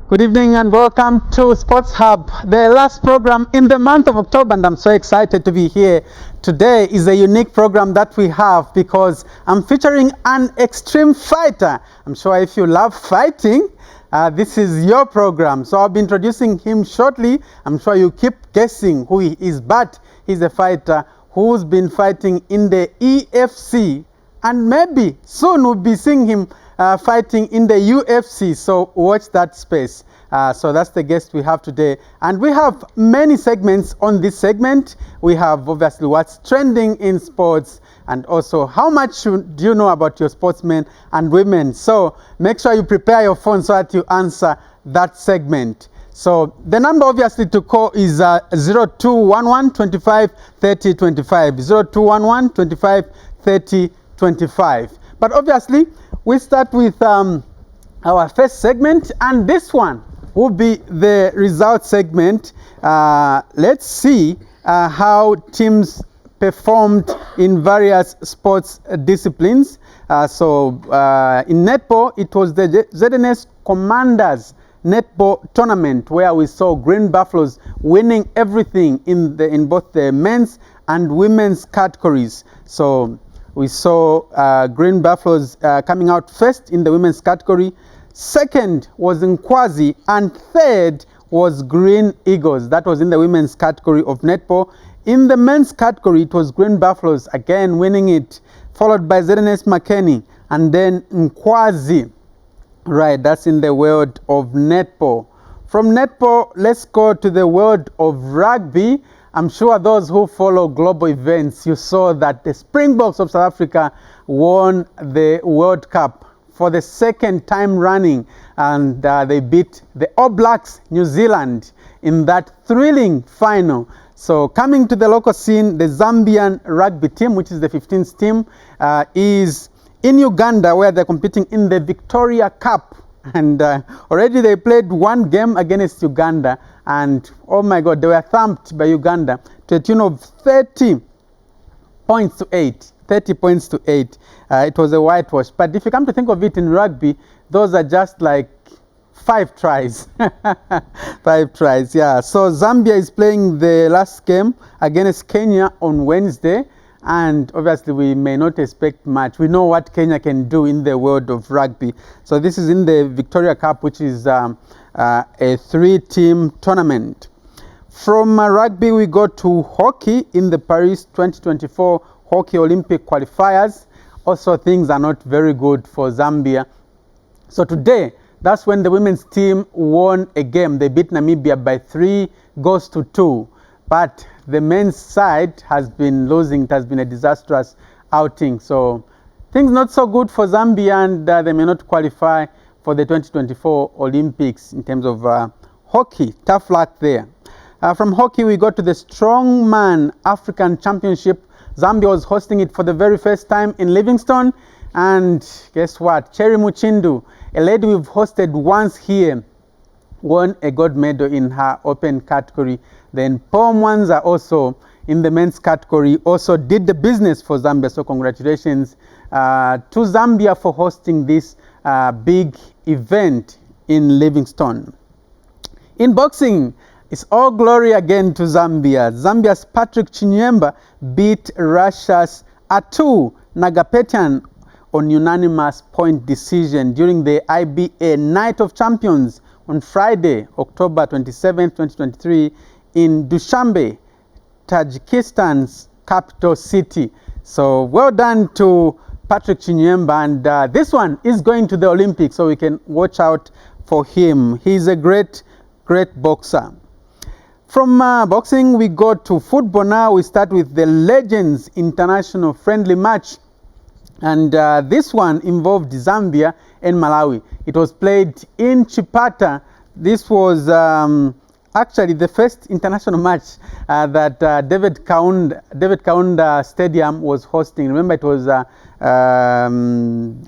Good evening and welcome to Sports Hub, the last program in the month of October, and I'm so excited to be here. Today is a unique program that we have because I'm featuring an extreme fighter. I'm sure if you love fighting, this is your program. So I'll be introducing him shortly. I'm sure you keep guessing who he is, but he's a fighter who's been fighting in the EFC, and maybe soon we'll be seeing him fighting in the UFC, so watch that space. So that's the guest we have today, and we have many segments on this segment. We have obviously what's trending in sports, and also how much do you know about your sportsmen and women. So make sure you prepare your phone so that you answer that segment. So the number obviously to call is 0211 25 30 25, 0211 25 30 25. But obviously we start with our first segment, and this one will be the result segment. Let's see how teams performed in various sports disciplines. In netball, it was the ZNS Commanders netball tournament where we saw Green Buffaloes winning everything in both the men's and women's categories. So we saw Green Buffaloes coming out first in the women's category. Second was Nkwazi, and third was Green Eagles. That was in the women's category of netball. In the men's category, it was Green Buffaloes again winning it, followed by ZNS McKinney, and then Nkwazi. Right, that's in the world of netball. From netball, let's go to the world of rugby. I'm sure those who follow global events, you saw that the Springboks of South Africa won the World Cup for the second time running, and they beat the All Blacks New Zealand in that thrilling final. So coming to the local scene, the Zambian rugby team, which is the 15th team, is in Uganda, where they're competing in the Victoria Cup. And already they played one game against Uganda, and oh my God, they were thumped by Uganda to a tune of 30 points to 8. 30 points to 8. It was a whitewash. But if you come to think of it in rugby, those are just like 5 tries. 5 tries, yeah. So Zambia is playing the last game against Kenya on Wednesday. And obviously we may not expect much. We know what Kenya can do in the world of rugby. So this is in the Victoria Cup, which is a 3-team tournament. From rugby, we go to hockey in the Paris 2024 Hockey Olympic qualifiers. Also, things are not very good for Zambia. So today, that's when the women's team won a game. They beat Namibia by 3-2. But the men's side has been losing. It has been a disastrous outing. So things not so good for Zambia, and they may not qualify for the 2024 Olympics in terms of hockey. Tough luck there. From hockey, we go to the Strongman African Championship. Zambia was hosting it for the very first time in Livingstone. And guess what? Cherry Muchindu, a lady we've hosted once here, won a gold medal in her open category. Then Paul Mwanza, also in the men's category, also did the business for Zambia. So congratulations to Zambia for hosting this big event in Livingstone. In boxing, it's all glory again to Zambia. Zambia's Patrick Chinyemba beat Russia's Atu Nagapetian on unanimous point decision during the IBA Night of Champions on Friday, October 27, 2023, in Dushanbe, Tajikistan's capital city. So well done to Patrick Chinyemba, and this one is going to the Olympics, so we can watch out for him. He's a great boxer. From boxing, we go to football now. We start with the Legends International friendly match, and this one involved Zambia and Malawi. It was played in Chipata. This was actually the first international match that David Kaunda Stadium was hosting. Remember, it was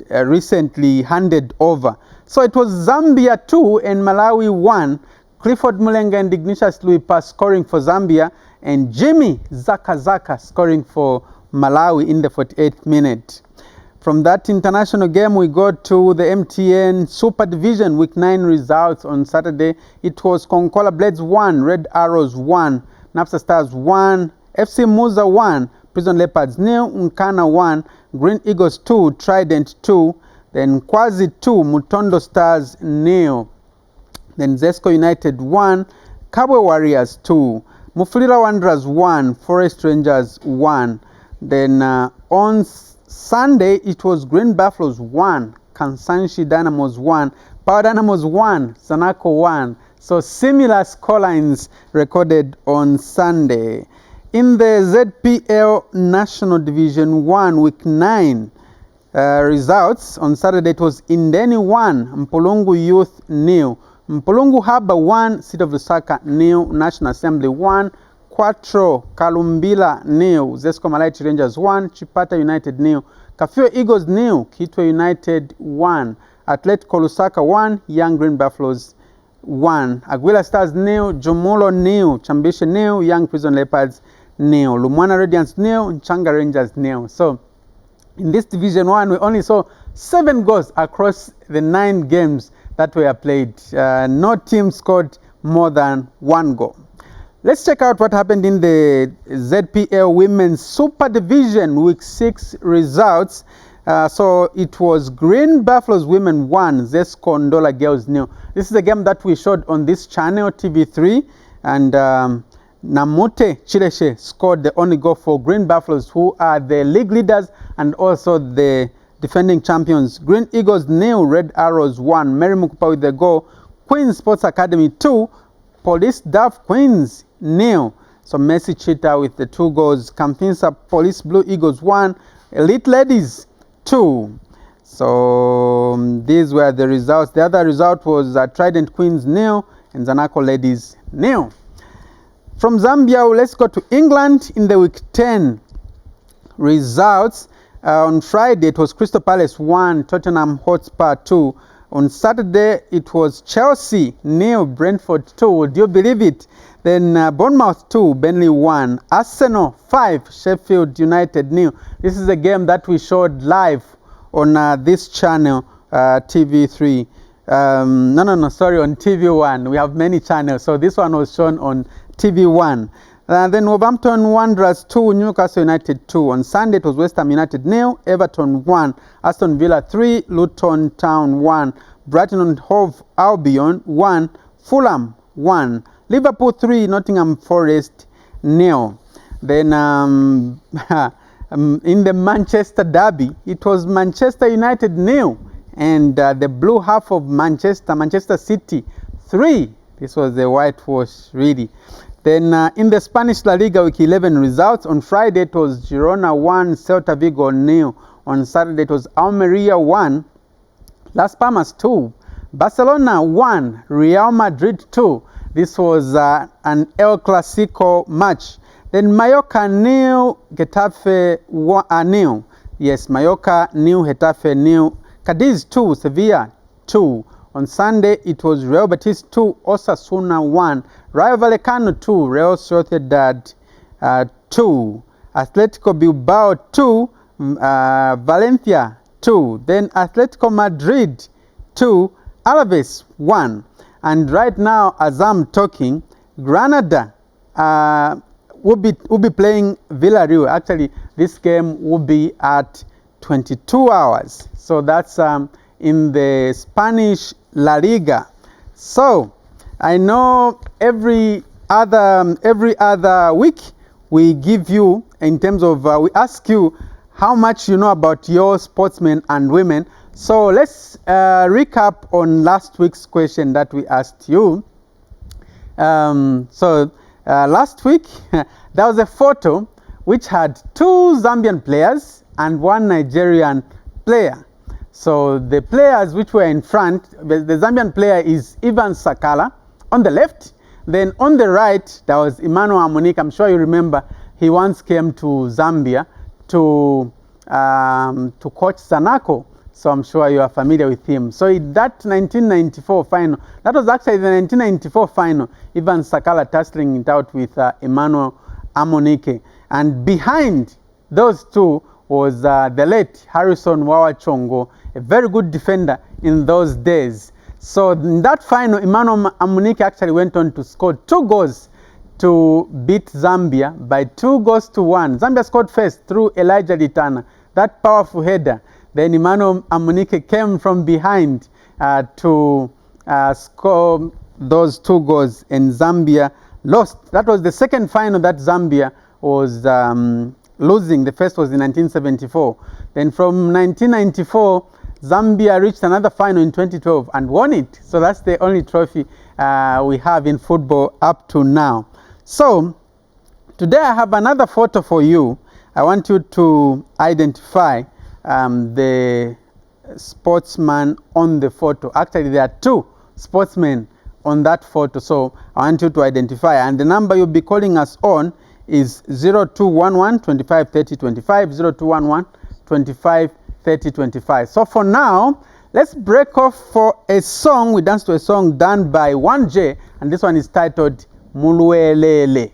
recently handed over. So it was Zambia 2 and Malawi 1. Clifford Mulenga and Ignatius Luipa scoring for Zambia, and Jimmy Zaka scoring for Malawi in the 48th minute. From that international game, we go to the MTN Super Division Week 9 results on Saturday. It was Konkola Blades 1, Red Arrows 1, Napsa Stars 1, FC Muza 1, Prison Leopards 0, Nkana 1, Green Eagles 2, Trident 2, then Kwazi 2, Mutondo Stars 0, then Zesco United 1, Kabwe Warriors 2, Mufulira Wanderers 1, Forest Rangers 1. Then on Sunday, it was Green Buffaloes 1, Kansanshi Dynamos 1, Power Dynamos 1, Sanako 1. So similar scorelines recorded on Sunday. In the ZPL National Division 1 Week 9 results, on Saturday it was Indeni 1, Mpulungu Youth 0, Mpulungu Harbour 1, City of Lusaka 0, National Assembly 1, Quattro Kalumbila 0, Zesco Malaiti Rangers 1, Chipata United 0, Kafue Eagles 0, Kitwe United 1, Atletico Lusaka 1, Young Green Buffaloes 1, Aguila Stars 0, Jumulo 0, Chambishe 0, Young Prison Leopards 0, Lumwana Radiants 0, Nchanga Rangers 0. So in this Division 1, we only saw 7 goals across the 9 games that were played. No team scored more than 1 goal. Let's check out what happened in the ZPL Women's Super Division Week 6 results. So it was Green Buffaloes Women 1, Zesco Ndola Girls 0. This is a game that we showed on this channel, TV3. And Namute Chileshe scored the only goal for Green Buffaloes, who are the league leaders and also the defending champions. Green Eagles 0, Red Arrows 1, Mary Mukupa with the goal. Queens Sports Academy 2, Police Duff Queens 0. So Messi Cheetah with the 2 goals. Campinsa Police Blue Eagles 1, Elite Ladies 2. So these were the results. The other result was Trident Queens 0 and Zanako Ladies 0. From Zambia, let's go to England in the Week 10 results. On Friday, it was Crystal Palace 1, Tottenham Hotspur 2. On Saturday, it was Chelsea 0, Brentford 2. Would you believe it? Then Bournemouth 2, Burnley 1. Arsenal 5, Sheffield United 0. This is a game that we showed live on this channel, TV3. Sorry, on TV1. We have many channels, so this one was shown on TV1. Then Wolverhampton Wanderers 2, Newcastle United 2. On Sunday, it was West Ham United 0, Everton 1, Aston Villa 3, Luton Town 1, Brighton and Hove Albion 1, Fulham 1, Liverpool 3, Nottingham Forest 0. Then in the Manchester Derby, it was Manchester United 0, and the blue half of Manchester City 3. This was the whitewash, really. Then in the Spanish La Liga Week 11 results, on Friday it was Girona 1, Celta Vigo 0. On Saturday it was Almeria 1, Las Palmas 2, Barcelona 1, Real Madrid 2. This was an El Clasico match. Then Mallorca 0, Getafe 0. Yes, Mallorca 0, Getafe 0. Cadiz 2, Sevilla 2. On Sunday, it was Real Betis 2, Osasuna 1, Rayo Vallecano 2, Real Sociedad 2, Atletico Bilbao 2, Valencia 2, then Atletico Madrid 2, Alaves 1. And right now, as I'm talking, Granada will be playing Villarreal. Actually, this game will be at 22 hours. So that's in the Spanish La Liga. So I know every other week we give you, in terms of we ask you how much you know about your sportsmen and women. So let's recap on last week's question that we asked you. Last week there was a photo which had 2 Zambian players and 1 Nigerian player. So the players which were in front, the Zambian player is Ivan Sakala on the left. Then on the right, there was Emmanuel Amunike. I'm sure you remember, he once came to Zambia to coach Sanako. So I'm sure you are familiar with him. So in that 1994 final, that was actually the 1994 final, Ivan Sakala tussling it out with Emmanuel Amunike. And behind those two was the late Harrison Wawachongo, a very good defender in those days. So in that final, Emmanuel Amunike actually went on to score 2 goals to beat Zambia by 2-1. Zambia scored first through Elijah Litana, that powerful header. Then Emmanuel Amunike came from behind to score those 2 goals, and Zambia lost. That was the second final that Zambia was losing. The first was in 1974. Then from 1994, Zambia reached another final in 2012 and won it. So that's the only trophy we have in football up to now. So today I have another photo for you. I want you to identify the sportsman on the photo. Actually, there are 2 sportsmen on that photo. So I want you to identify. And the number you'll be calling us on is 0211 25 30 25, 0211 25 30 25. So for now, let's break off for a song. We dance to a song done by 1J, and this one is titled Mulwelele.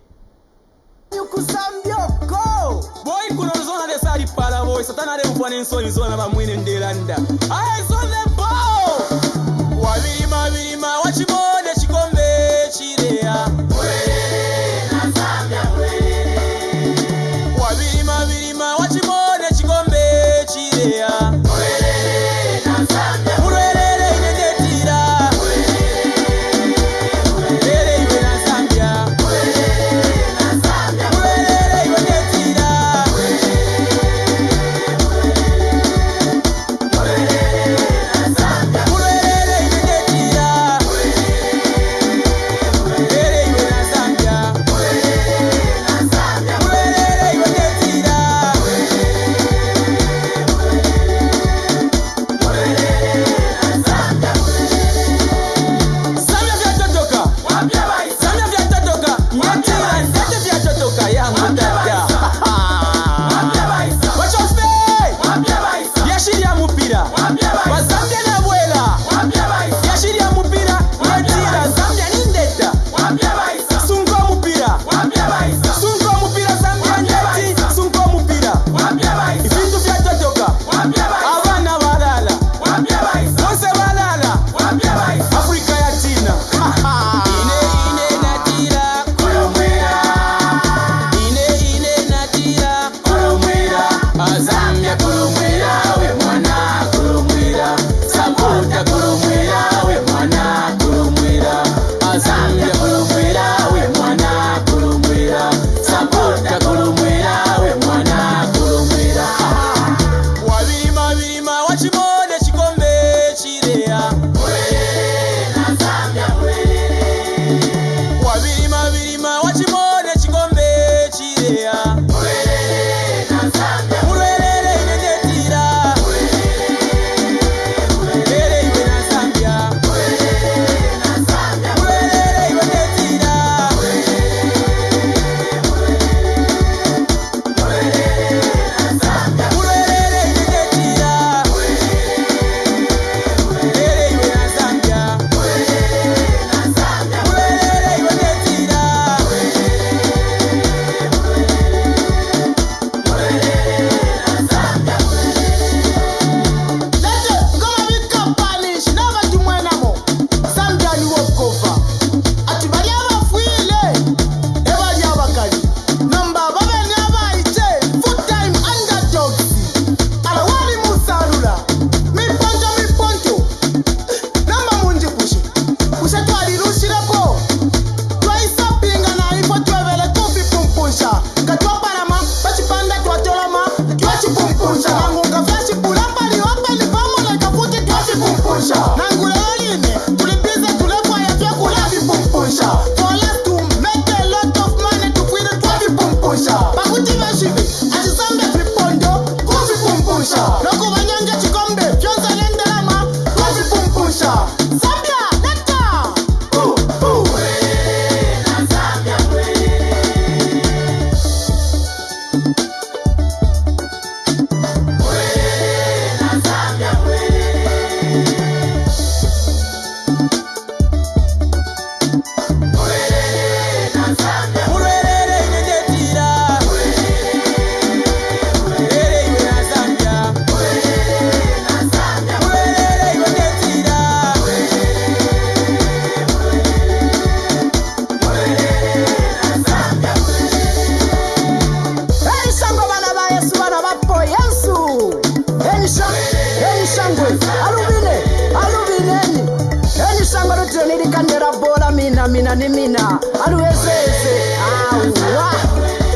Tandera bola mina mina ni mina. Aluwezeze. Awa.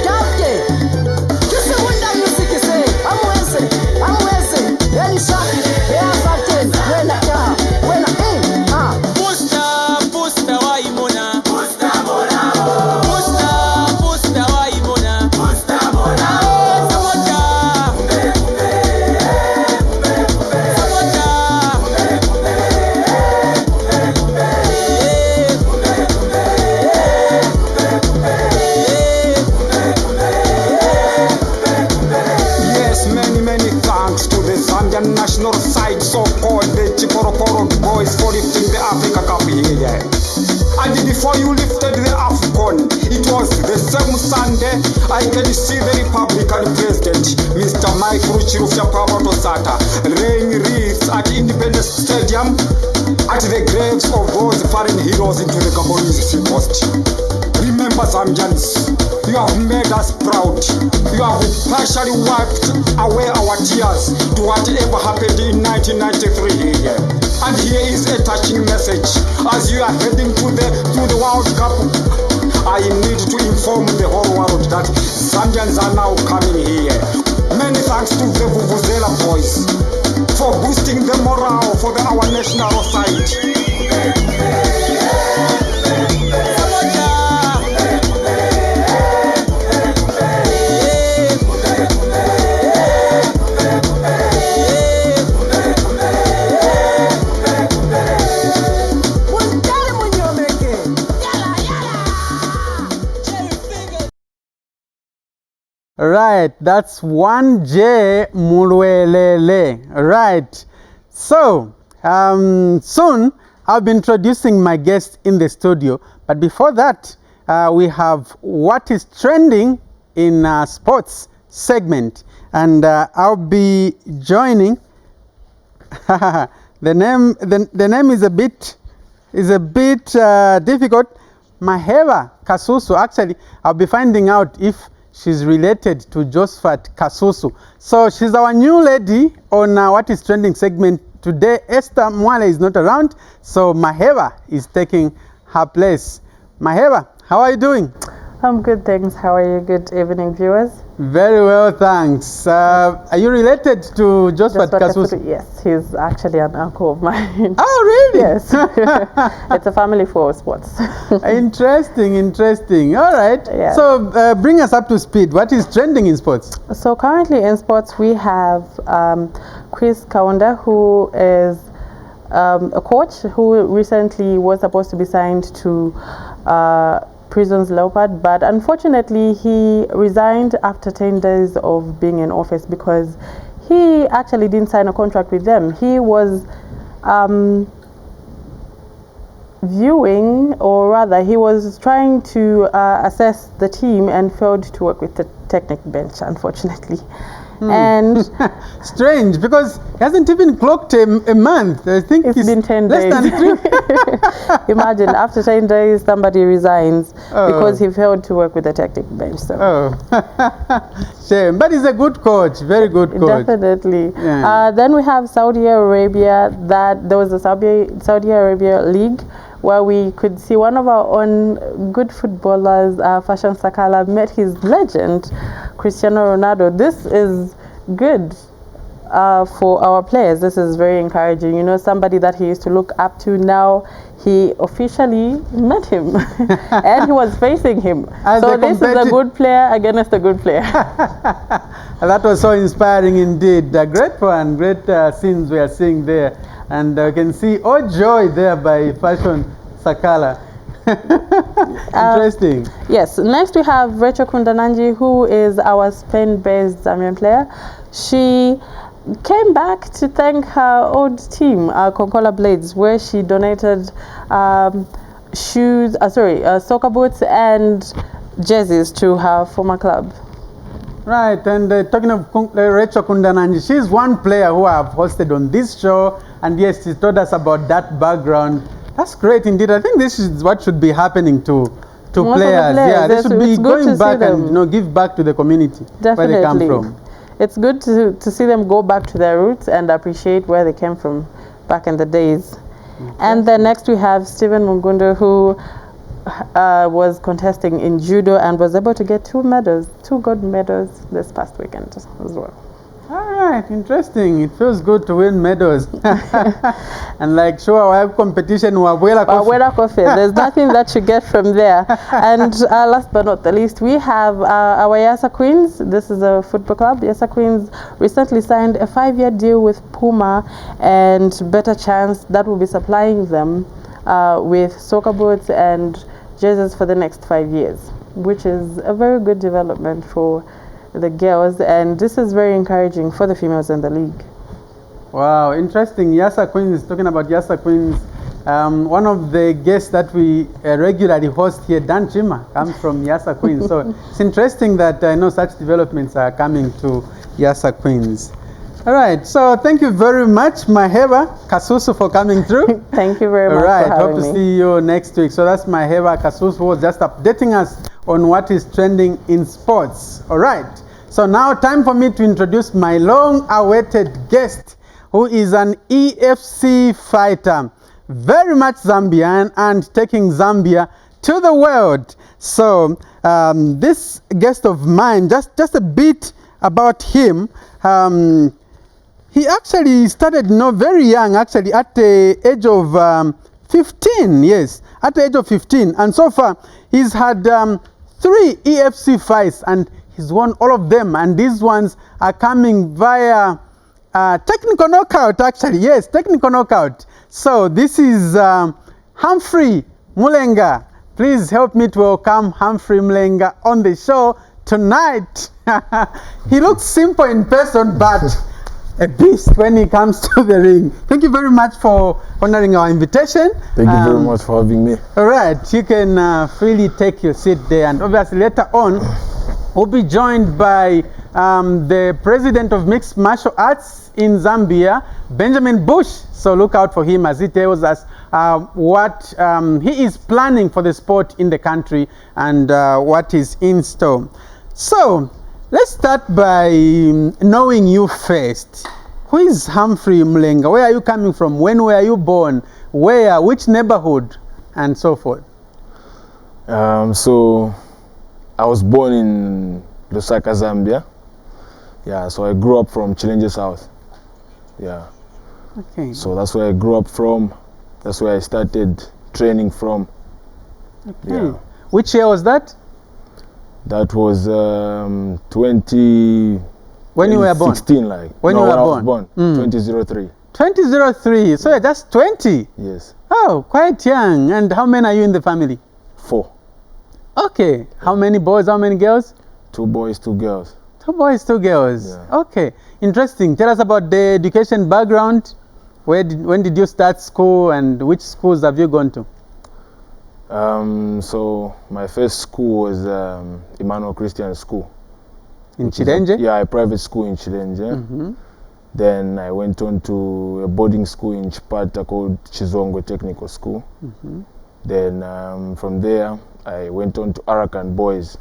Kapke. Kise wunda music say. Amweze. Elisha. Ea faten. Wena ya. Wena Pusta waimona. Pusta mora. Pusta waimona. Pusta mora. Samoja. Yes, many thanks to the Zambian national side, so-called the Chikorokoro boys for lifting the Africa Cup here. And before you lifted the AFCON, it was the same Sunday I can see the Republican President, Mr. Mike Ruchirufya Pavatosata, laying wreaths at Independence Stadium at the graves of those fallen heroes into the Gabonese sea coast. Remember, Zambians, you have made us proud. You have partially wiped away our tears to whatever happened in 1993 here. And here is a touching message. As you are heading to the World Cup, I need to inform the whole world that Zambians are now coming here. Many thanks to the Vuvuzela boys for boosting the morale for our national side. Right, that's 1J Mulwelele. Right. So, soon I'll be introducing my guest in the studio. But before that, we have what is trending in sports segment. And I'll be joining. the name is a bit difficult. Maheva Kasusu. Actually, I'll be finding out if she's related to Josephat Kasusu. So she's our new lady on what is trending segment today. Esther Mwale is not around, so Maheva is taking her place. Maheva, how are you doing? I'm good, thanks. How are you? Good evening, viewers. Very well, thanks. Are you related to Josephat Kasusu? Yes, he's actually an uncle of mine. Oh, really? Yes. It's a family for sports. Interesting. All right. Yeah. So bring us up to speed. What is trending in sports? So currently in sports, we have Chris Kaunda, who is a coach who recently was supposed to be signed to Prisons Leopard, but unfortunately he resigned after 10 days of being in office because he actually didn't sign a contract with them. He was viewing, or rather he was trying to assess the team and failed to work with the technical bench, unfortunately. And strange, because he hasn't even clocked a month. I think it's been 10 less days. Than 3. Imagine after 10 days somebody resigns because he failed to work with the technical bench. So. Shame, but he's a good coach, very good coach. Definitely. Yeah. Then we have Saudi Arabia. There was a Saudi Arabia League where we could see one of our own good footballers, Fashion Sakala, met his legend, Cristiano Ronaldo. This is good for our players. This is very encouraging. You know, somebody that he used to look up to, now he officially met him and he was facing him. So this is a good player against a good player. That was so inspiring indeed. Great fun, great scenes we are seeing there. And you can see joy there by Fashion Sakala. Interesting. Yes. Next we have Rachel Kundananji, who is our Spain-based Zambian player. She came back to thank her old team, Konkola Blades, where she donated soccer boots and jerseys to her former club. Right, and talking of Rachel Kundananji, she's one player who I've hosted on this show, and yes, she told us about that background. That's great indeed. I think this is what should be happening to players. Yeah, they should be going back and give back to the community. Definitely. Where they come from. It's good to see them go back to their roots and appreciate where they came from back in the days. And then next we have Stephen Mungundo, who was contesting in judo and was able to get 2 gold medals this past weekend as well. All right, interesting. It feels good to win medals. And like sure, our competition Wawela Coffee. There's nothing that you get from there. And last but not the least, we have our Yasa Queens. This is a football club. Yasa Queens recently signed a 5-year deal with Puma and Better Chance that will be supplying them with soccer boots and jerseys for the next 5 years, which is a very good development for the girls, and this is very encouraging for the females in the league. Wow, interesting. Yasa Queens, talking about Yasa Queens, one of the guests that we regularly host here, Dan Chima, comes from Yasa Queens. So it's interesting that I know such developments are coming to Yasa Queens. All right, so thank you very much, Maheba Kasusu, for coming through. Thank you very much. All right, for having hope to me. see you next week. So that's Maheba Kasusu, who was just updating us on what is trending in sports. All right, so now time for me to introduce my long-awaited guest, who is an EFC fighter, very much Zambian and taking Zambia to the world. So this guest of mine, just a bit about him. He actually started very young, actually at the age of 15, yes, at the age of 15. And so far, he's had 3 EFC fights and he's won all of them. And these ones are coming via technical knockout, actually. Yes, technical knockout. So this is Humphrey Mulenga. Please help me to welcome Humphrey Mulenga on the show tonight. He looks simple in person, but a beast when he comes to the ring. Thank you very much for honoring our invitation. Thank you very much for having me. All right, you can freely take your seat there, and obviously later on we'll be joined by the president of Mixed Martial Arts in Zambia, Benjamin Bush. So look out for him as he tells us what he is planning for the sport in the country and what is in store. So let's start by knowing you first. Who is Humphrey Mulenga? Where are you coming from? When were you born? Where? Which neighborhood? And so forth. So I was born in Lusaka, Zambia. Yeah, so I grew up from Challenge South. Yeah. Okay. So that's where I grew up from. That's where I started training from. Okay. Yeah. Which year was that? That was 20. When you were born? 16, like. When no, you were when born? I was born. 2003. 2003. So you're just 20. Yes. Oh, quite young. And how many are you in the family? 4. Okay. How many boys? How many girls? 2 boys, 2 girls. 2 boys, 2 girls. Yeah. Okay. Interesting. Tell us about the education background. When did you start school and which schools have you gone to? So my first school was Emmanuel Christian School. In Chilenge? Yeah, a private school in Chilenge. Then I went on to a boarding school in Chipata called Chizongo Technical School. Then from there I went on to Arakan Boys.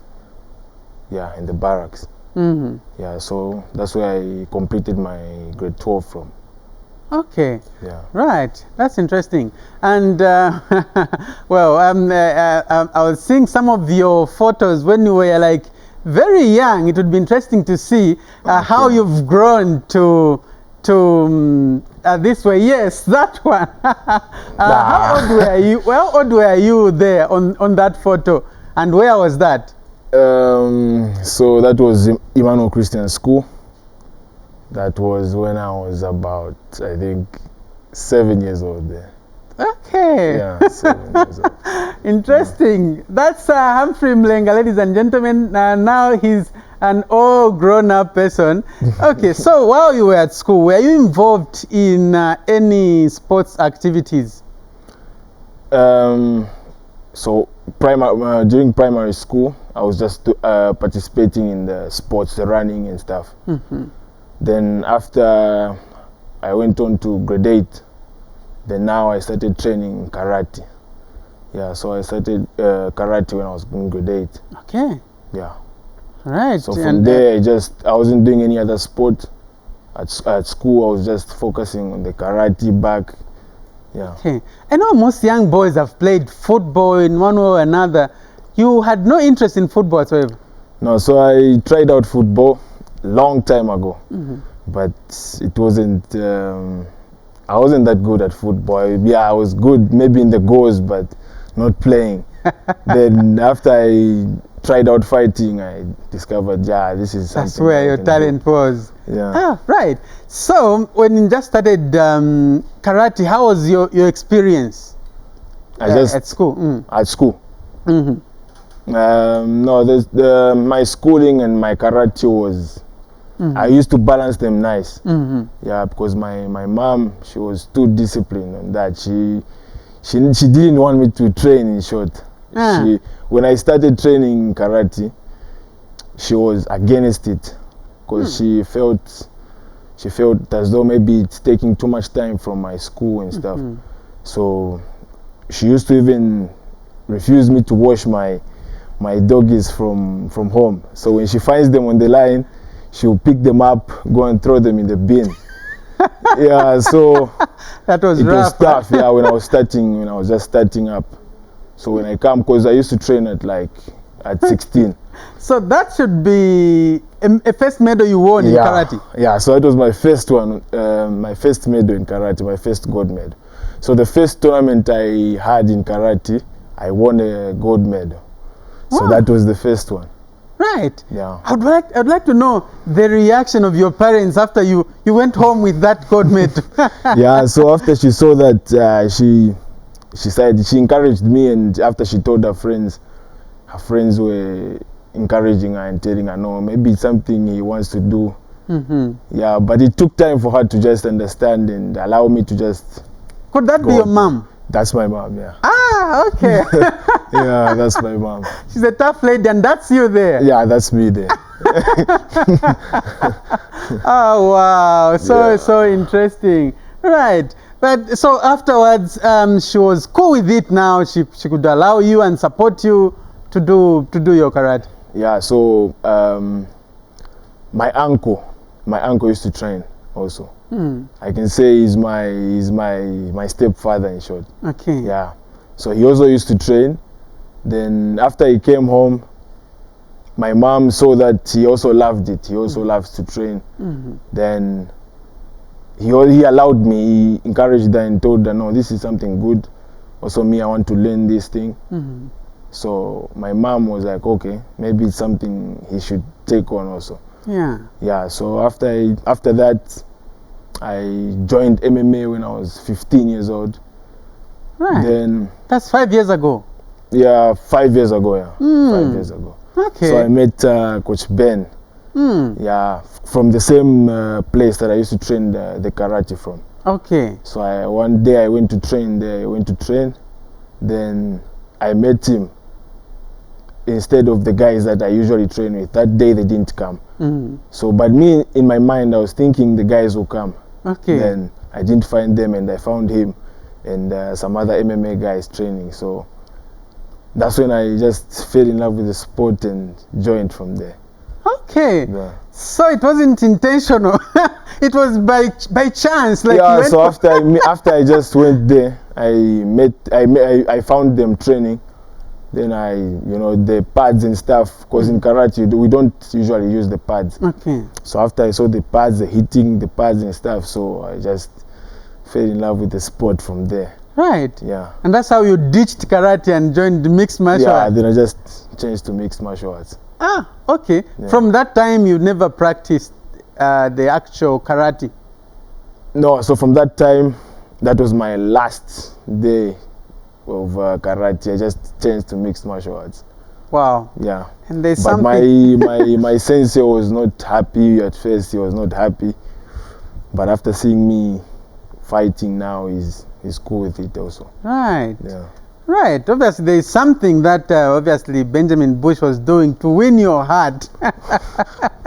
Yeah, in the barracks. Yeah, so that's where I completed my grade 12 from. Okay. Yeah. Right. That's interesting. And well, I was seeing some of your photos when you were like very young. It would be interesting to see how you've grown to this way. Yes, that one. How old were you? How old were you there on that photo? And where was that? So that was Emmanuel Christian School. That was when I was about, I think, 7 years old there. Okay. Yeah, 7 years old. Interesting. That's Humphrey Mulenga, ladies and gentlemen. Now he's an all grown-up person. Okay, so while you were at school, were you involved in any sports activities? So during primary school, I was just participating in the sports, the running and stuff. Then after I went on to grade 8, then now I started training karate. Yeah, so I started karate when I was in grade 8. Okay. Yeah. Right. So from there, I wasn't doing any other sport. At school, I was just focusing on the karate back. Yeah. Okay. I know most young boys have played football in one way or another. You had no interest in football whatsoever? No, so I tried out football long time ago, but it wasn't. I wasn't that good at football. Yeah, I was good maybe in the goals, but not playing. Then after I tried out fighting, I discovered, yeah, this is something. That's where I your can talent was. do. Yeah. Ah, right. So when you just started karate, how was your experience I just at school? at school. Mm-hmm. No, my schooling and my karate was. I used to balance them nice. Yeah, because my mom, she was too disciplined on that. She didn't want me to train, in short. Ah. When I started training karate, she was against it because she felt as though maybe it's taking too much time from my school and stuff. So she used to even refuse me to wash my doggies from home. So when she finds them on the line, she'll pick them up, go and throw them in the bin. Yeah, so That was it rough. was tough. Yeah, when I was just starting up. So when I come, because I used to train at 16. So that should be a first medal you won in karate. Yeah, so that was my first one, my first medal in karate, my first gold medal. So the first tournament I had in karate, I won a gold medal. So Wow. that was the first one. Right. Yeah. I'd like to know the reaction of your parents after you went home with that gold medal. Yeah, so after she saw that, she said, she encouraged me, and after she told her friends were encouraging her and telling her, no, maybe it's something he wants to do. Yeah, but it took time for her to just understand and allow me to just. Could that be your mom? That's my mom, yeah. Ah, okay. Yeah, that's my mom. She's a tough lady, and that's you there. Yeah, that's me there. Oh wow, Yeah. so interesting. Right. But so afterwards, she was cool with it. Now she could allow you and support you to do your karate. Yeah, so my uncle used to train also. I can say he's my stepfather, in short. Okay. Yeah, so he also used to train. Then after he came home, my mom saw that he also loved it. He also loves to train. Then he allowed me, he encouraged her and told her, no, this is something good. Also me, I want to learn this thing. So my mom was like, okay, maybe it's something he should take on also. Yeah. Yeah, so after that, I joined MMA when I was 15 years old. Right. Then, That's 5 years ago. yeah, 5 years ago, yeah. 5 years ago. Okay. So I met Coach Ben. Yeah, from the same place that I used to train the karate from. Okay. So one day I went to train there. Then I met him instead of the guys that I usually train with. That day they didn't come. So, but me, in my mind, I was thinking the guys will come. Okay. Then I didn't find them, and I found him and some other MMA guys training. So that's when I just fell in love with the sport and joined from there. Okay. Yeah. So it wasn't intentional. It was by chance. Like Yeah. you went So after I just went there, I found them training. Then the pads and stuff, because in karate we don't usually use the pads. Okay. So after I saw the pads, hitting the pads and stuff, so I just fell in love with the sport from there. Right. Yeah. And that's how you ditched karate and joined the mixed martial Yeah. arts. Then I just changed to mixed martial arts. Ah, okay. Yeah. From that time, you never practiced the actual karate. No. So from that time, that was my last day of karate. I just changed to mixed martial arts. Wow. Yeah. And there's But something. my sensei was not happy at first. He was not happy, but after seeing me fighting now, he's cool with it also. Right. Yeah. Right. Obviously, there is something that obviously Benjamin Bush was doing to win your heart.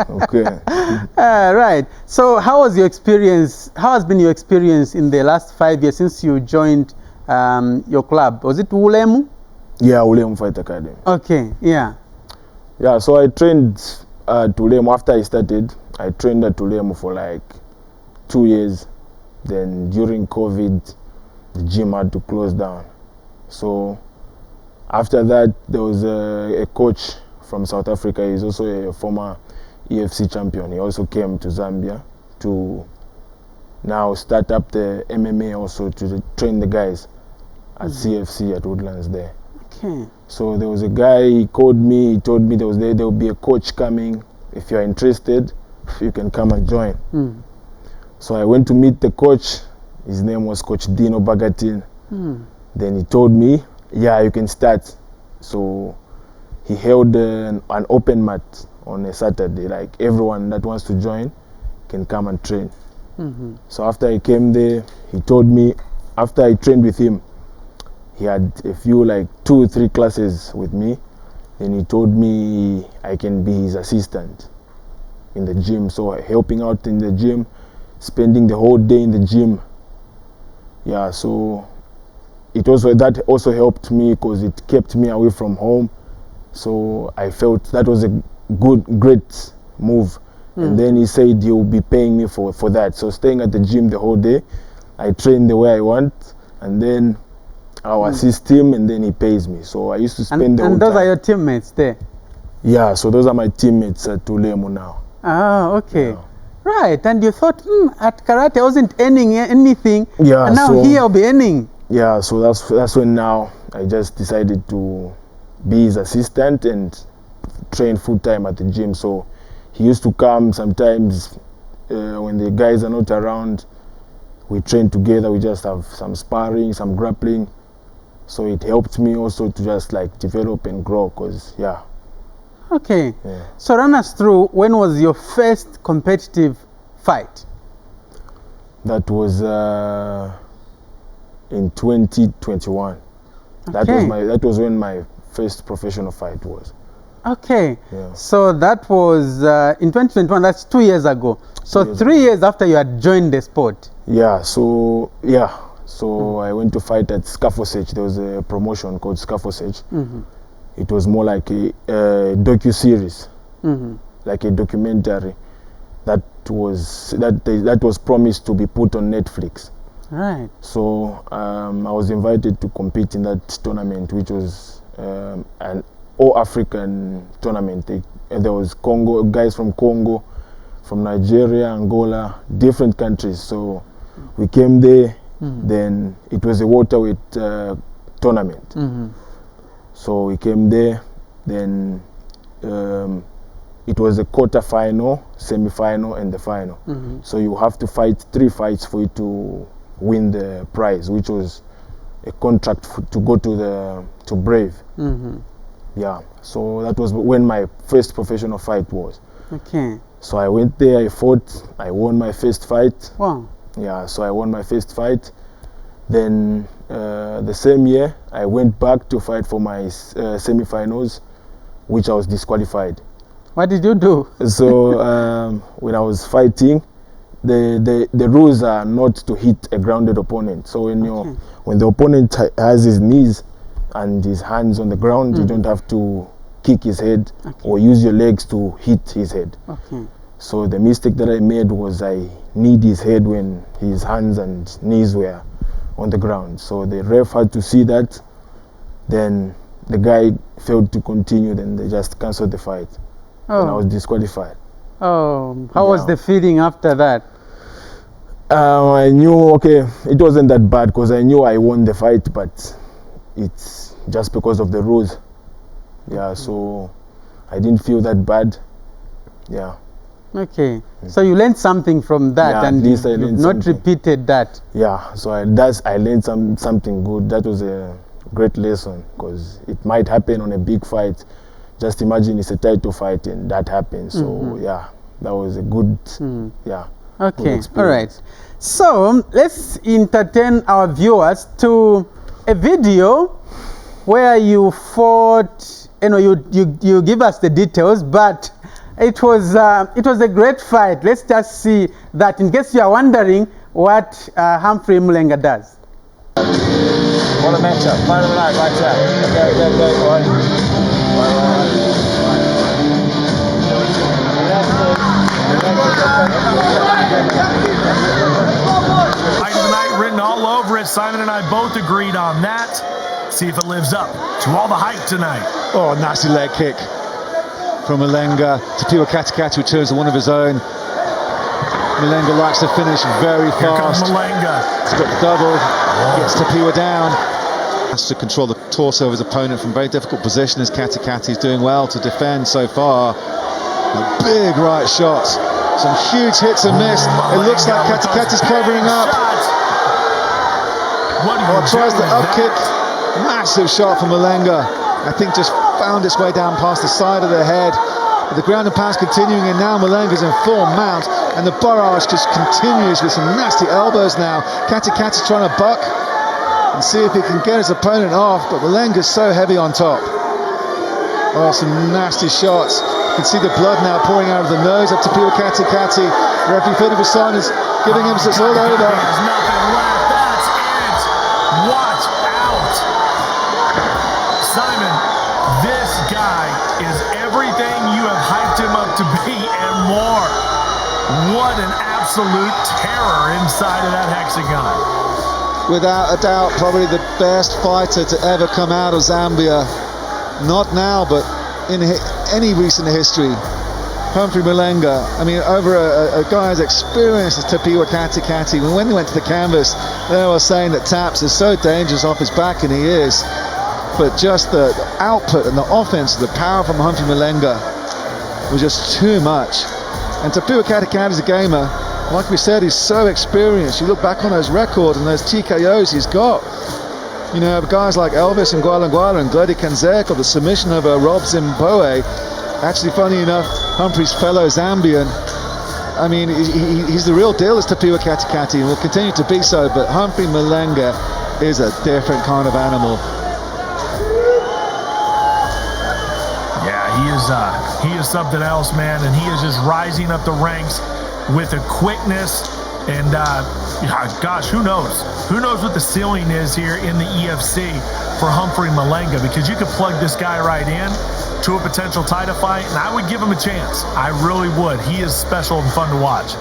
Okay. Right. So, how was your experience? How has been your experience in the last 5 years since you joined your club? Was it Ulemu? Yeah, Ulemu Fight Academy. Okay. Yeah. Yeah, so I trained at Ulemu after I started. I trained at Ulemu for like 2 years. Then during COVID, the gym had to close down. So after that, there was a coach from South Africa. He's also a former EFC champion. He also came to Zambia to now start up the MMA also to train the guys at CFC at Woodlands there. Okay. So there was a guy, he called me, he told me there will be a coach coming. If you're interested, you can come and join. So I went to meet the coach. His name was Coach Dino Bagatin. Then he told me, yeah, you can start. So he held an open mat on a Saturday, like everyone that wants to join can come and train. So after I came there, he told me, after I trained with him, he had a few, like 2 or 3 classes with me. Then he told me I can be his assistant in the gym. So helping out in the gym, spending the whole day in the gym. Yeah, so that also helped me because it kept me away from home. So I felt that was a great move. And then he said he will be paying me for that. So staying at the gym the whole day, I train the way I want, and then I'll assist him, and then he pays me. So I used to spend the whole And those time. are your teammates there? Yeah, so those are my teammates at Ulemu now. Ah, okay. Yeah. Right, and you thought, at karate I wasn't earning anything, Yeah, and now so- here I'll be earning. Yeah, so that's when now I just decided to be his assistant and train full time at the gym. So he used to come sometimes when the guys are not around. We train together. We just have some sparring, some grappling. So it helped me also to just like develop and grow. Cause yeah. Okay, Yeah. so run us through, when was your first competitive fight? That was in 2021. Okay. That was when my first professional fight was. Okay, Yeah. so that was in 2021, that's 2 years ago. So 2 years 3 years after you had joined the sport. Yeah, so I went to fight at Scafosage. There was a promotion called Scafosage. It was more like a docu-series, like a documentary that was promised to be put on Netflix. Right. So I was invited to compete in that tournament, which was an all-African tournament. There was guys from Congo, from Nigeria, Angola, different countries. So we came there. Then it was a welterweight tournament. So we came there. Then it was a quarter-final, semi-final, and the final. So you have to fight 3 fights for you to win the prize, which was a contract to go to Brave. Yeah, so that was when my first professional fight was. Okay. So I went there, I fought, I won my first fight. Wow. Yeah, so I won my first fight. Then the same year, I went back to fight for my semi-finals, which I was disqualified. What did you do? So when I was fighting, the rules are not to hit a grounded opponent. So when the opponent has his knees and his hands on the ground, you don't have to kick his head or use your legs to hit his head. Okay. So the mistake that I made was I kneed his head when his hands and knees were on the ground. So the ref had to see that. Then the guy failed to continue. Then they just cancelled the fight. And I was disqualified. Oh, how was Yeah. the feeling after that? I knew, okay, it wasn't that bad because I knew I won the fight, but it's just because of the rules. Yeah, so I didn't feel that bad. Yeah. Okay, so you learned something from that, Yeah, and at least I you've learned not something. repeated that. Yeah, so I learned something good. That was a great lesson because it might happen on a big fight. Just imagine it's a title fight and that happens. So yeah, that was a good, yeah. good Okay, all experience. right. So let's entertain our viewers to a video where you fought. You know, you give us the details, but it was a great fight. Let's just see that, in case you are wondering what Humphrey Mulenga does. What a matchup. Fight of the night, right there. Fight of the night written all over it. Simon and I both agreed on that. See if it lives up to all the hype tonight. Oh, nasty leg kick from Mulenga. Tapiwa Karateka returns to one of his own. Mulenga likes to finish very Here comes fast. Mulenga. He's got the double, gets Tapiwa down. Has to control the torso of his opponent from very difficult position as Karateka is doing well to defend so far. A big right shot. Some huge hits and miss. It looks like Karateka is covering up. Tries the up kick. Massive shot from Mulenga. I think just found its way down past the side of the head. But the ground and pound's continuing, and now Mulenga's in full mount, and the barrage just continues with some nasty elbows now. Karateka's trying to buck and see if he can get his opponent off, but Mulenga's so heavy on top. Oh, some nasty shots. You can see the blood now pouring out of the nose of Tapiwa Karateka. Referee Fede Busan is giving him it's all over. There's nothing left. That's it. Watch out. Simon, this guy is everything you have hyped him up to be and more. What an absolute terror inside of that hexagon. Without a doubt, probably the best fighter to ever come out of Zambia. Not now, but in any recent history. Humphrey Mulenga, I mean, over a guy as experienced as Tapiwa Karateka. When they went to the canvas, they were saying that Taps is so dangerous off his back, and he is. But just the output and the offense, the power from Humphrey Mulenga was just too much. And Tapiwa Karateka is a gamer. Like we said, he's so experienced. You look back on those records and those TKOs he's got. You know, guys like Elvis and Gwala and Glody Kanzek, or the submission of Rob Zimbabwe. Actually, funny enough, Humphrey's fellow Zambian. I mean, he's the real deal as Tapiwa Karateka, and will continue to be so. But Humphrey Mulenga is a different kind of animal. Yeah, he is something else, man, and he is just rising up the ranks with a quickness. And gosh, who knows? Who knows what the ceiling is here in the EFC for Humphrey Mulenga? Because you could plug this guy right in to a potential title fight, and I would give him a chance. I really would. He is special and fun to watch.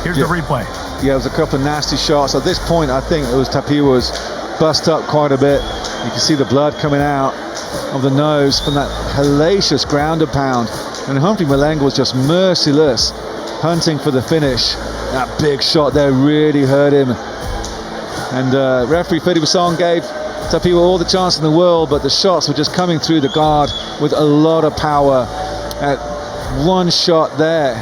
Here's the replay. Yeah, it was a couple of nasty shots. At this point, I think it was Tapiwa's bust up quite a bit. You can see the blood coming out of the nose from that hellacious ground and pound. And Humphrey Mulenga was just merciless, hunting for the finish. That big shot there really hurt him. And referee Fede Busan gave Tapiwa all the chance in the world, but the shots were just coming through the guard with a lot of power. At one shot there,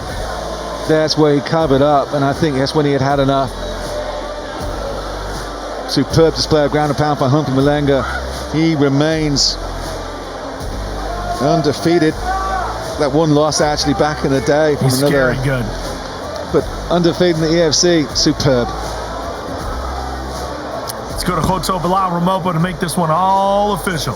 that's where he covered up, and I think that's when he had enough. Superb display of ground and pound by Humphrey Mulenga. He remains undefeated. That one loss actually back in the day from He's another. scary good. But undefeated in the EFC, superb. Let's go to Hoto Bilal Ramopo to make this one all official.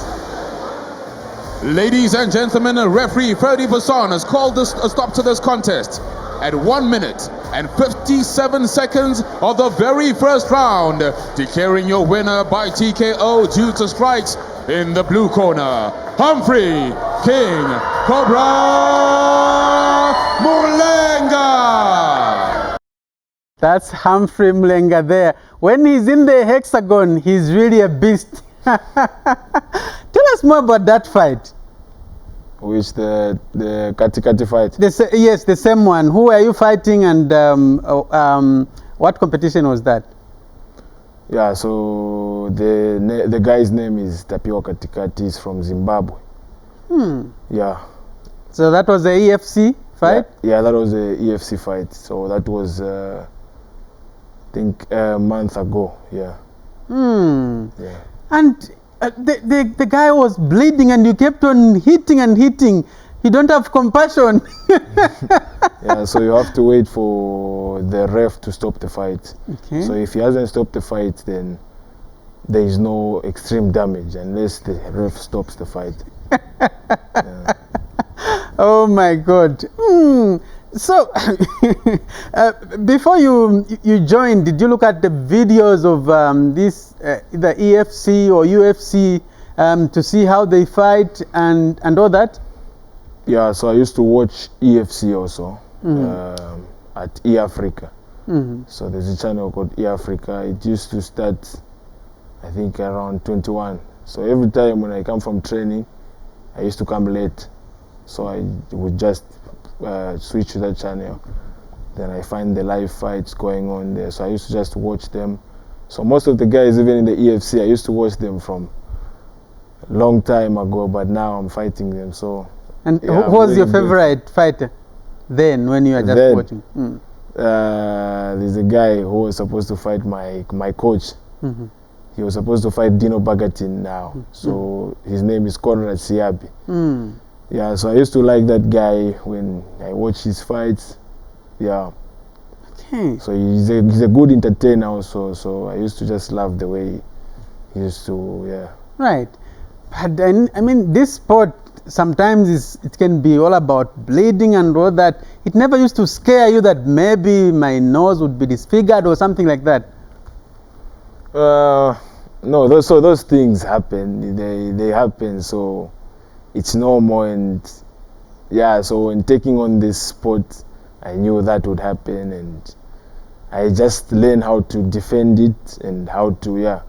Ladies and gentlemen, referee Fede Busan has called a stop to this contest at 1 minute and 57 seconds of the very first round, declaring your winner by TKO due to strikes in the blue corner, Humphrey King Cobra Mulenga. That's Humphrey Mulenga there. When he's in the hexagon, he's really a beast. Tell us more about that fight. Which the Karateka fight? Yes, the same one. Who are you fighting, and what competition was that? Yeah, so the guy's name is Tapiwa Karateka. He's from Zimbabwe. Yeah. So that was the EFC fight? Yeah, that was the EFC fight. So that was, I think, a month ago. Yeah. Yeah. And the guy was bleeding, and you kept on hitting and hitting. You don't have compassion. Yeah, so you have to wait for the ref to stop the fight. Okay. So if he hasn't stopped the fight, then there is no extreme damage unless the ref stops the fight. Yeah. Oh my God. So before you joined, did you look at the videos of the EFC or UFC to see how they fight and all that? Yeah, so I used to watch EFC also at eAfrica. So there's a channel called eAfrica. It used to start I think around 21. So every time when I come from training, I used to come late. So I would just switch to that channel. Then I find the live fights going on there. So I used to just watch them. So most of the guys, even in the EFC, I used to watch them from a long time ago, but now I'm fighting them. So. And yeah, who was your favorite fighter then, when you were just watching? There's a guy who was supposed to fight my coach. He was supposed to fight Dino Bagatin now. So his name is Conrad Siabi. Yeah, so I used to like that guy when I watch his fights. Yeah. Okay. So he's a good entertainer also. So I used to just love the way he used to, yeah. Right. But then, I mean, this sport sometimes it can be all about bleeding and all that. It never used to scare you that maybe my nose would be disfigured or something like that? No, those things happen. They happen, so it's normal. And yeah, so when taking on this sport, I knew that would happen, and I just learned how to defend it and how to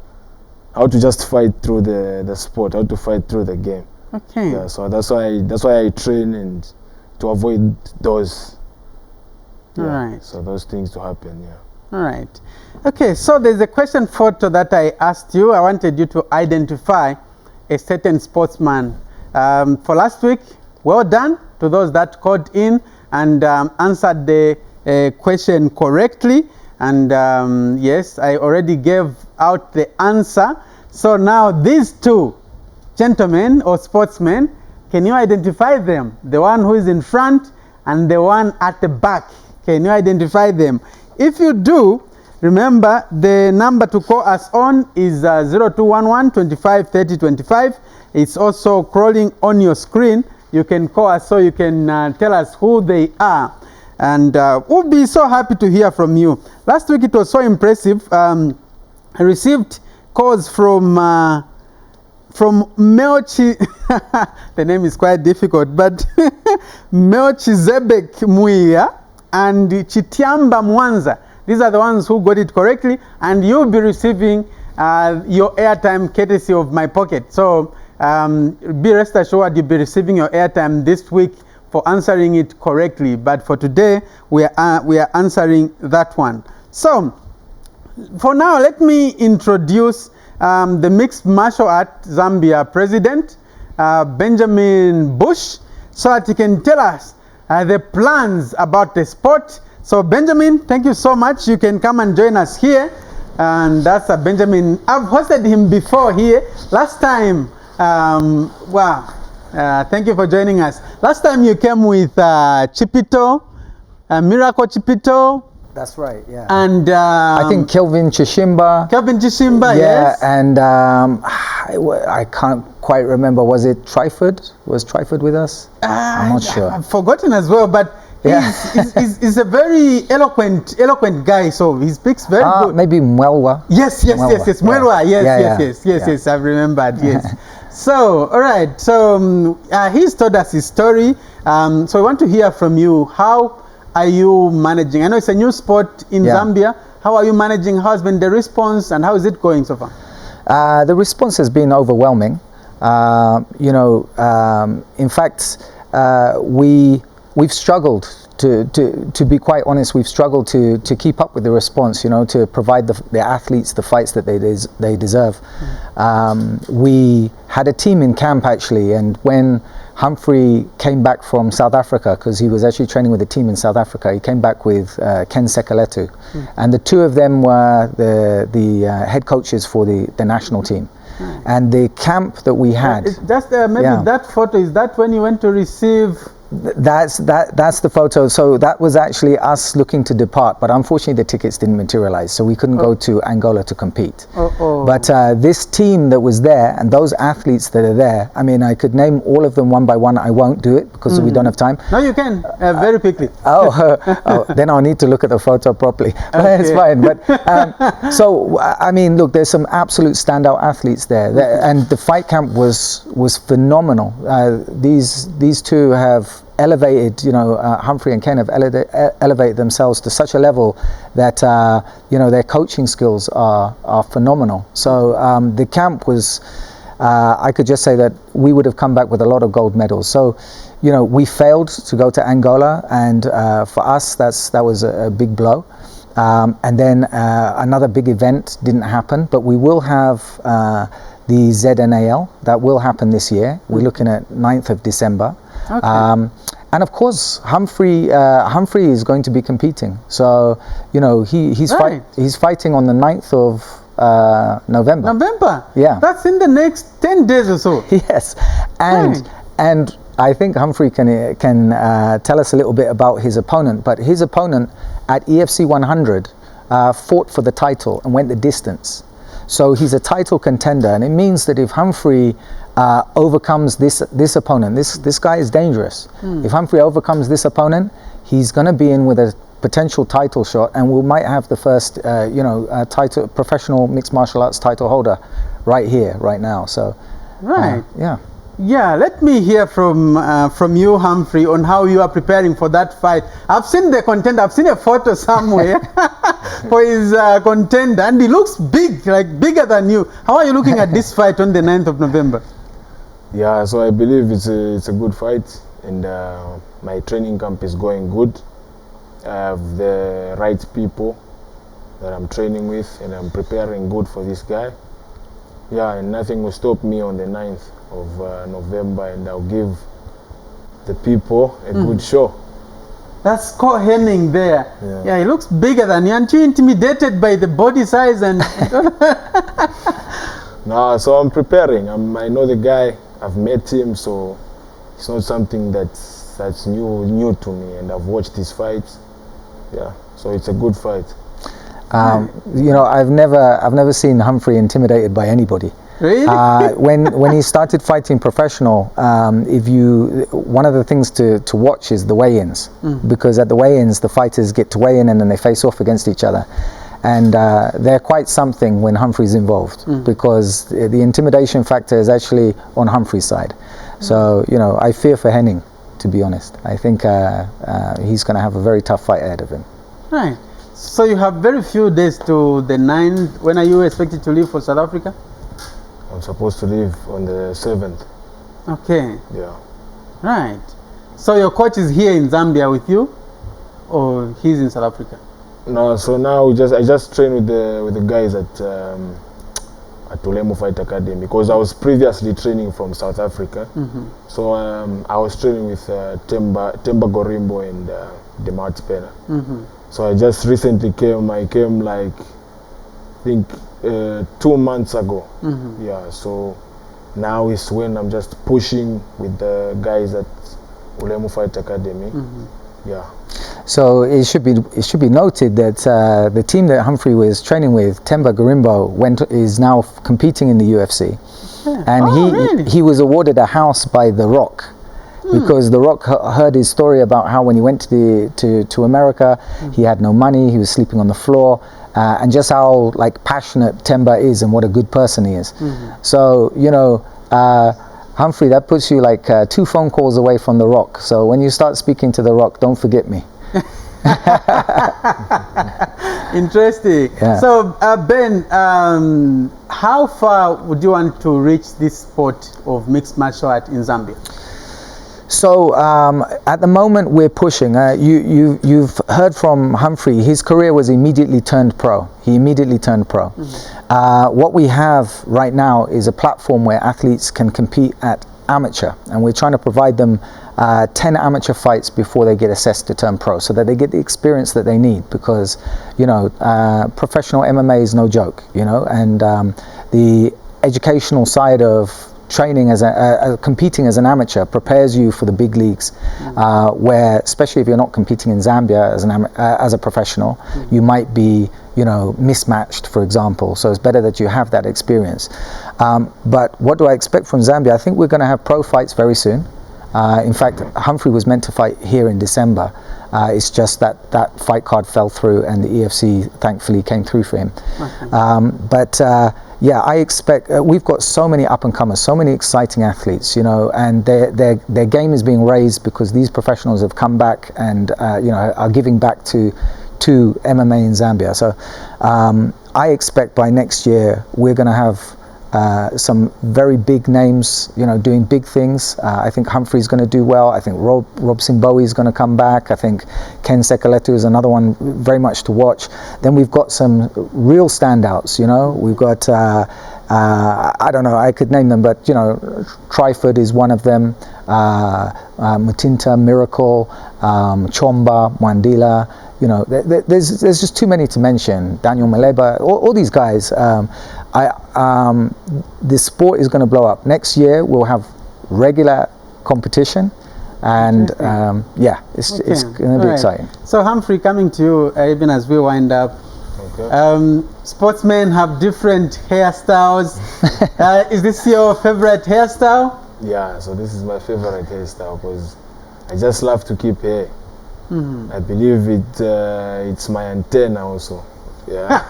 just fight through the sport, how to fight through the game. Okay. Yeah, so that's why I train, and to avoid those. Yeah, all right. So those things to happen. Yeah. All right. Okay, so there's a question photo that I asked you. I wanted you to identify a certain sportsman. For last week, well done to those that called in and answered the question correctly. And yes, I already gave out the answer. So now these two gentlemen or sportsmen, can you identify them? The one who is in front and the one at the back. Can you identify them? If you do, remember the number to call us on is 0211 25 30 25. It's also crawling on your screen. You can call us so you can tell us who they are. And we'll be so happy to hear from you. Last week it was so impressive. I received calls from Melchi, the name is quite difficult, but Melchizedek Muia and Chitiamba Mwanza. These are the ones who got it correctly, and you'll be receiving your airtime courtesy of my pocket. So be rest assured you'll be receiving your airtime this week for answering it correctly. But for today, we are answering that one. So for now, let me introduce the Mixed Martial Art Zambia President, Benjamin Bush, so that he can tell us the plans about the sport. So Benjamin, thank you so much. You can come and join us here. And that's Benjamin. I've hosted him before here. Last time, thank you for joining us. Last time you came with Chipito, Miracle Chipito. That's right, yeah. And I think Kelvin Chishimba. Yeah, yes. And I can't quite remember. Was it Tryford? Was Tryford with us? I'm not sure. I've forgotten as well, but he's a very eloquent guy. So he speaks very good. Maybe Mwelwa. Yes. Mwelwa. Yes. I've remembered. Yes. So, all right. So he's told us his story. So we want to hear from you. How are you managing? I know it's a new sport in Zambia. How are you managing? How has been the response, and how is it going so far? The response has been overwhelming. In fact, we've struggled to be quite honest. We've struggled to keep up with the response. To provide the athletes the fights that they deserve. We had a team in camp actually, and when Humphrey came back from South Africa, because he was actually training with a team in South Africa. He came back with Ken Sekeletu, and the two of them were the head coaches for the national team. And the camp that we had. Just that photo, is that when you went to receive? That's the photo. So that was actually us looking to depart, but unfortunately the tickets didn't materialize, so we couldn't go to Angola to compete. But this team that was there and those athletes that are there, I mean, I could name all of them one by one. I won't do it because we don't have time. No, you can very quickly. Then I'll need to look at the photo properly. But it's fine. But so I mean, look, there's some absolute standout athletes there, and the fight camp was phenomenal. These two have elevated, Humphrey and Ken have elevated themselves to such a level that, their coaching skills are phenomenal. So the camp was, I could just say that we would have come back with a lot of gold medals. So, we failed to go to Angola, and for us, that was a big blow. And then another big event didn't happen, but we will have the ZNAL. That will happen this year. We're looking at 9th of December. Okay. And of course, Humphrey is going to be competing. So, he's fighting on the 9th of November. November? Yeah. That's in the next 10 days or so. Yes. And I think Humphrey can tell us a little bit about his opponent. But his opponent at EFC 100 fought for the title and went the distance. So he's a title contender, and it means that if Humphrey overcomes this opponent, this guy is dangerous. If Humphrey overcomes this opponent, he's going to be in with a potential title shot, and we might have the first title, professional mixed martial arts title holder right here, right now. So yeah, let me hear from you, Humphrey, on how you are preparing for that fight. I've seen the contender. I've seen a photo somewhere for his contender, and he looks big, like bigger than you. How are you looking at this fight on the 9th of November? Yeah, so I believe it's a good fight, and my training camp is going good. I have the right people that I'm training with, and I'm preparing good for this guy. Yeah, and nothing will stop me on the 9th of November, and I'll give the people a good show. That's Cole Henning there. Yeah, he looks bigger than you. Aren't you intimidated by the body size and? No, so I'm preparing. I know the guy. I've met him, so it's not something that's new to me, and I've watched his fights. Yeah, so it's a good fight. I've never seen Humphrey intimidated by anybody. Really? When he started fighting professional, one of the things to watch is the weigh-ins, because at the weigh-ins the fighters get to weigh in and then they face off against each other, and they're quite something when Humphrey's involved, because the intimidation factor is actually on Humphrey's side. So I fear for Henning, to be honest. I think he's going to have a very tough fight ahead of him. Right. So you have very few days to the 9th. When are you expected to leave for South Africa? I'm supposed to leave on the 7th. Okay. Yeah. Right. So your coach is here in Zambia with you, or he's in South Africa? No. So now I just train with the guys at Ulemu Fight Academy, because I was previously training from South Africa. So I was training with Temba Gorimbo and Demart Pena. So I just recently came. I came like, I think 2 months ago. Yeah, so now is when I'm just pushing with the guys at Ulemu Fight Academy. Yeah. So it should be noted that the team that Humphrey was training with, Temba Gorimbo, is now competing in the UFC, and he was awarded a house by The Rock. Because The Rock heard his story about how when he went to America, he had no money, he was sleeping on the floor, and just how passionate Temba is and what a good person he is. So Humphrey, that puts you 2 phone calls away from The Rock. So when you start speaking to The Rock, don't forget me. Interesting. Yeah. So Ben, how far would you want to reach this sport of mixed martial art in Zambia? So at the moment we're pushing. You've heard from Humphrey. His career was immediately turned pro. He immediately turned pro. What we have right now is a platform where athletes can compete at amateur, and we're trying to provide them 10 amateur fights before they get assessed to turn pro, so that they get the experience that they need, because professional MMA is no joke, and the educational side of training as competing as an amateur prepares you for the big leagues, where, especially if you're not competing in Zambia as a professional, you might be mismatched, for example. So it's better that you have that experience. But what do I expect from Zambia? I think we're going to have pro fights very soon. In fact, Humphrey was meant to fight here in December. It's just that fight card fell through, and the EFC thankfully came through for him. But yeah, I expect we've got so many up and comers, so many exciting athletes, you know, and their game is being raised because these professionals have come back and you know, are giving back to MMA in Zambia. So I expect by next year we're going to have some very big names, you know, doing big things. I think Humphrey's going to do well. I think Rob Simboe is going to come back. I think Ken Sekeletu is another one very much to watch. Then we've got some real standouts, you know. We've got, I don't know, I could name them, but, you know, Tryford is one of them. Mutinta, Miracle, Chomba, Mwandila. You know, there's just too many to mention. Daniel Maleba, all these guys. The sport is going to blow up. Next year we'll have regular competition, and yeah, it's going to be exciting. So Humphrey, coming to you, even as we wind up, sportsmen have different hairstyles. Is this your favorite hairstyle? Yeah, so this is my favorite hairstyle because I just love to keep hair. I believe it's my antenna also. Yeah.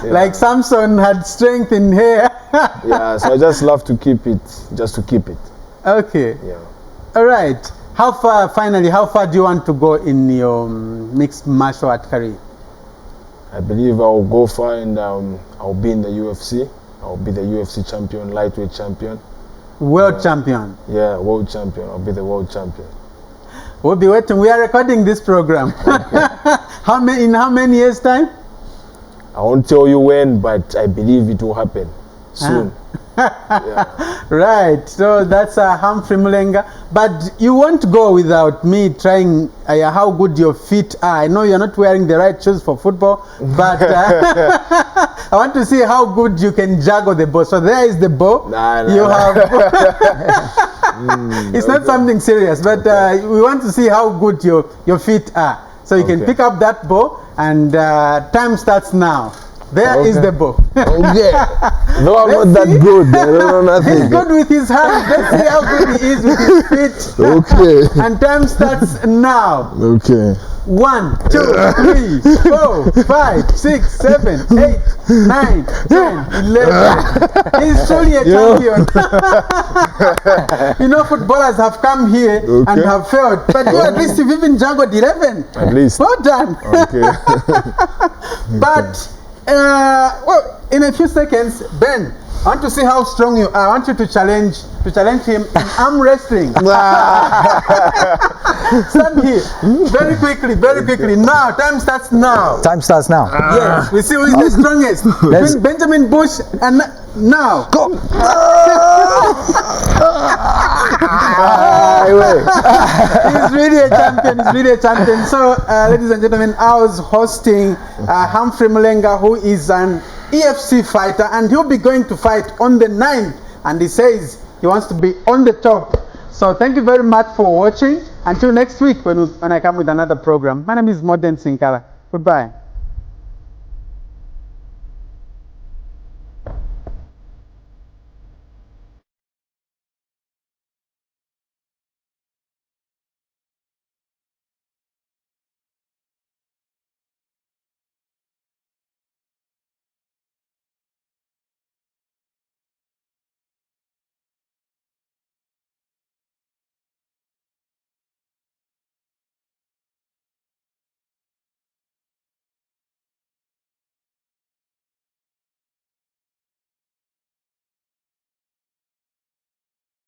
Yeah. Like Samson had strength in hair. Yeah, so I just love to keep it, just to keep it. Okay. Yeah. All right. How far do you want to go in your mixed martial art career? I believe I'll go far, and I'll be in the UFC. I'll be the UFC champion, lightweight champion. World champion? Yeah, world champion. I'll be the world champion. We'll be waiting. We are recording this program. Okay. In how many years' time? I won't tell you when, but I believe it will happen soon. Yeah. Right. So that's Humphrey Mulenga. But you won't go without me trying how good your feet are. I know you're not wearing the right shoes for football, but I want to see how good you can juggle the ball. So there is the ball. It's not something serious, but we want to see how good your feet are. So you can pick up that ball, and time starts now. There is the ball. Okay. No, I'm not that good. I don't know nothing. He's good with his hands. Let's see how good he is with his feet. Okay. And time starts now. Okay. 1, 2, 3, 4, 5, 6, 7, 8, 9, 10, 11. He's truly a champion. You know, footballers have come here and have failed, but you at least you've even juggled 11. At least. Well done. Okay. But well, in a few seconds, Ben, I want to see how strong you are. I want you to challenge him in arm wrestling. Stand here, very quickly. Now, time starts now. Time starts now. Yes, we see who is the strongest. Benjamin Bush, and now. Go. He's really a champion. So, ladies and gentlemen, I was hosting Humphrey Mulenga, who is an EFC fighter, and he'll be going to fight on the 9th, and he says he wants to be on the top. So thank you very much for watching. Until next week when I come with another program. My name is Modern Sinkala. Goodbye.